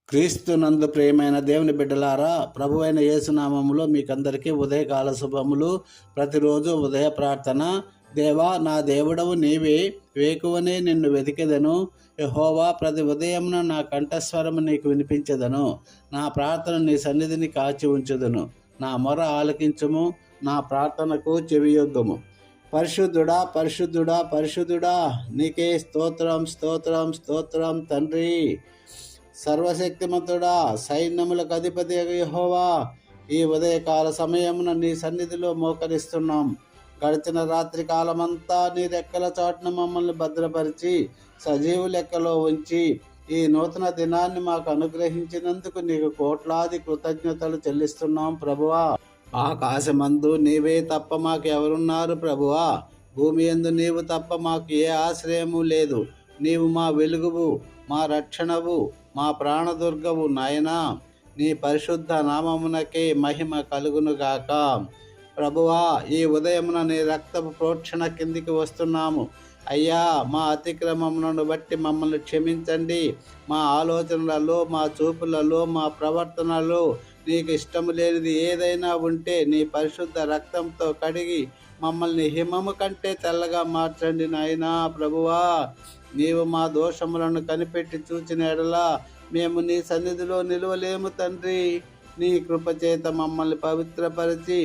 క్రీస్తు నందు ప్రియమైన దేవుని బిడ్డలారా, ప్రభు అయిన యేసునామములో మీకందరికీ ఉదయకాల శుభములు. ప్రతిరోజు ఉదయ ప్రార్థన. దేవా, నా దేవుడవు నీవే, వేకువనే నిన్ను వెతికెదను. యెహోవా, ప్రతి ఉదయమున నా కంఠస్వరము నీకు వినిపించెదను. నా ప్రార్థన నీ సన్నిధిని కాచి ఉంచుదును. నా మొర ఆలకించుము, నా ప్రార్థనకు చెవియొగ్గుము. పరిశుద్ధుడా, పరిశుద్ధుడా, పరిశుద్ధుడా, నీకే స్తోత్రం, స్తోత్రం, స్తోత్రం తండ్రి. సర్వశక్తిమంతుడా, సైన్యములకు అధిపతి యెహోవా, ఈ ఉదయకాల సమయమున నీ సన్నిధిలో మోకరిస్తున్నాం. గడిచిన రాత్రి కాలమంతా నీ రెక్కల చాటున మమ్మల్ని భద్రపరిచి సజీవు లెక్కలో ఉంచి ఈ నూతన దినాన్ని మాకు అనుగ్రహించినందుకు నీకు కోట్లాది కృతజ్ఞతలు చెల్లిస్తున్నాం ప్రభువా. ఆకాశమందు నీవే తప్ప మాకు ఎవరున్నారు ప్రభువా. భూమి యందు నీవు తప్ప మాకు ఏ ఆశ్రయము లేదు. నీవు మా వెలుగువు, మా రక్షణవు, మా ప్రాణదుర్గవు నాయనా. నీ పరిశుద్ధ నామమునకే మహిమ కలుగునుగాక. ప్రభువా, ఈ ఉదయమున నీ రక్తపు ప్రోక్షణ కిందికి వస్తున్నాము. అయ్యా, మా అతిక్రమములను బట్టి మమ్మల్ని క్షమించండి. మా ఆలోచనలలో, మా చూపులలో, మా ప్రవర్తనలో నీకు ఇష్టము లేనిది ఏదైనా ఉంటే నీ పరిశుద్ధ రక్తంతో కడిగి మమ్మల్ని హిమము కంటే తెల్లగా మార్చండి నాయనా. ప్రభువా, నీవు మా దోషములను కనిపెట్టి చూచిన ఎడలా మేము నీ సన్నిధిలో నిలువలేము తండ్రి. నీ కృపచేత మమ్మల్ని పవిత్రపరిచి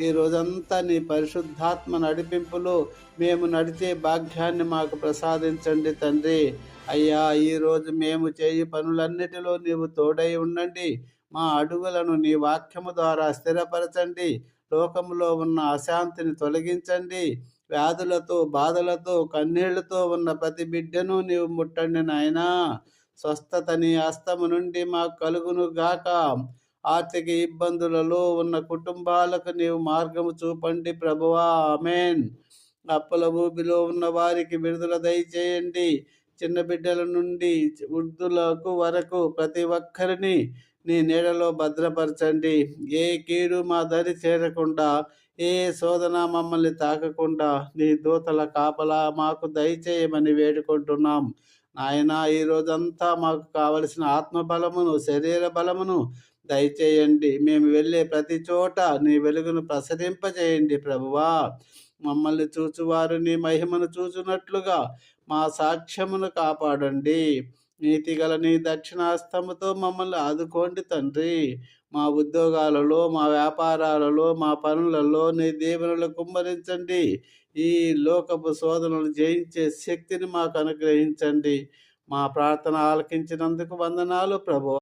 ఈ రోజంతా నీ పరిశుద్ధాత్మ నడిపింపులో మేము నడిచే భాగ్యాన్ని మాకు ప్రసాదించండి తండ్రి. అయ్యా, ఈరోజు మేము చేయు పనులన్నిటిలో నీవు తోడై ఉండండి. మా అడుగులను నీ వాక్యము ద్వారా స్థిరపరచండి. లోకములో ఉన్న అశాంతిని తొలగించండి. వ్యాధులతో, బాధలతో, కన్నీళ్లతో ఉన్న ప్రతి బిడ్డను నీవు ముట్టండి నాయనా. స్వస్థత నీ హస్తము నుండి మాకు కలుగును గాక. ఆర్థిక ఇబ్బందులలో ఉన్న కుటుంబాలకు నీవు మార్గము చూపండి ప్రభువా. ఆమేన్. అప్పుల ఊబిలో ఉన్న వారికి విడుదల దయచేయండి. చిన్న బిడ్డల నుండి వృద్ధులకు వరకు ప్రతి ఒక్కరిని నీ నీడలో భద్రపరచండి. ఏ కీడు మా దరి చేరకుండా, ఏ శోధన మమ్మల్ని తాకకుండా నీ దూతల కాపలా మాకు దయచేయమని వేడుకుంటున్నాం నాయన. ఈ రోజంతా మాకు కావలసిన ఆత్మబలమును, శరీర బలమును దయచేయండి. మేము వెళ్ళే ప్రతి చోట నీ వెలుగును ప్రసరింపజేయండి ప్రభువా. మమ్మల్ని చూచువారు నీ మహిమను చూచున్నట్లుగా మా సాక్ష్యమును కాపాడండి. నీతిగల నీ దక్షిణాస్తముతో మమ్మల్ని ఆదుకోండి తండ్రి. మా ఉద్యోగాలలో, మా వ్యాపారాలలో, మా పనులలో నీ దీవెనలు కుమ్మరించండి. ఈ లోకపు శోధనలు జయించే శక్తిని మాకు అనుగ్రహించండి. మా ప్రార్థన ఆలకించినందుకు వందనాలు ప్రభువా.